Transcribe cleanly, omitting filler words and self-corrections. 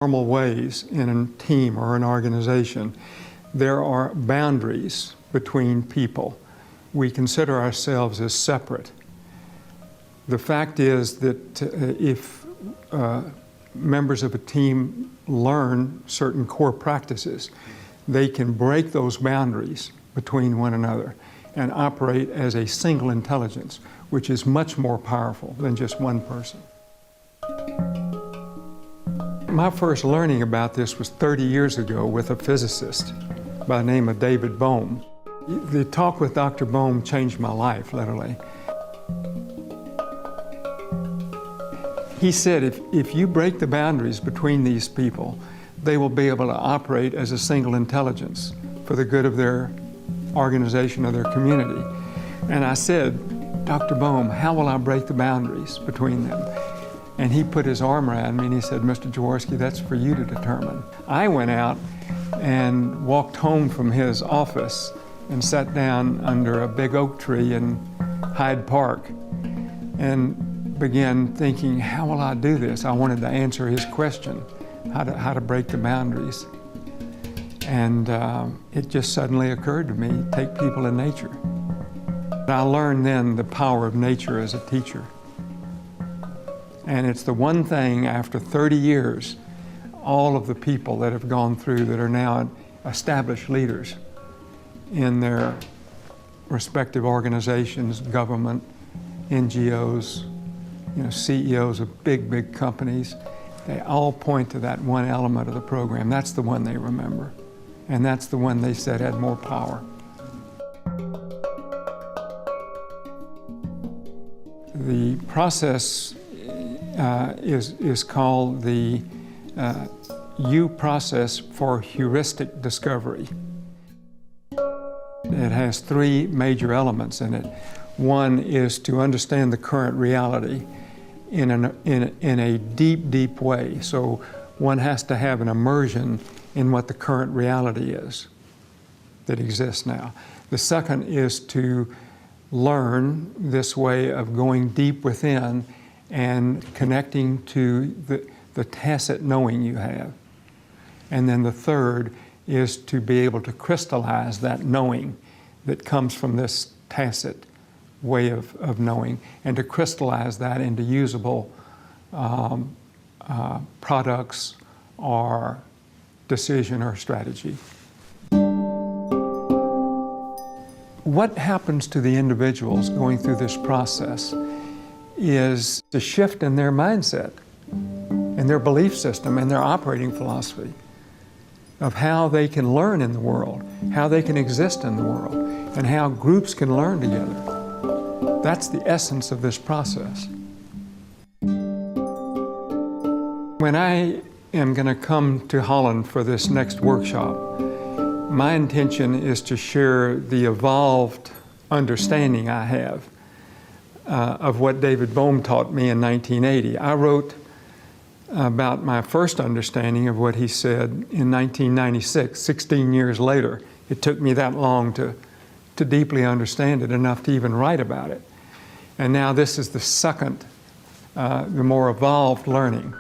normal ways in a team or an organization, there are boundaries between people. We consider ourselves as separate. The fact is that if members of a team learn certain core practices, they can break those boundaries between one another and operate as a single intelligence, which is much more powerful than just one person. My first learning about this was 30 years ago with a physicist by the name of David Bohm. The talk with Dr. Bohm changed my life, literally. He said, if you break the boundaries between these people, they will be able to operate as a single intelligence for the good of their organization or their community. And I said, Dr. Bohm, how will I break the boundaries between them? And he put his arm around me and he said, Mr. Jaworski, that's for you to determine. I went out and walked home from his office and sat down under a big oak tree in Hyde Park and began thinking, how will I do this? I wanted to answer his question, how to break the boundaries. And it just suddenly occurred to me, take people in nature. I learned then the power of nature as a teacher. And it's the one thing after 30 years, all of the people that have gone through that are now established leaders in their respective organizations, government, NGOs, CEOs of big, big companies, they all point to that one element of the program. That's the one they remember. And that's the one they said had more power. The process is called the U process for heuristic discovery. It has three major elements in it. One is to understand the current reality in a deep, deep way. So one has to have an immersion in what the current reality is that exists now. The second is to learn this way of going deep within and connecting to the tacit knowing you have. And then the third is to be able to crystallize that knowing that comes from this tacit way of knowing, and to crystallize that into usable products or decision or strategy. What happens to the individuals going through this process is the shift in their mindset and their belief system and their operating philosophy of how they can learn in the world, how they can exist in the world, and how groups can learn together. That's the essence of this process. When I am going to come to Holland for this next workshop, my intention is to share the evolved understanding I have of what David Bohm taught me in 1980. I wrote about my first understanding of what he said in 1996, 16 years later. It took me that long to deeply understand it, enough to even write about it. And now this is the second, the more evolved learning.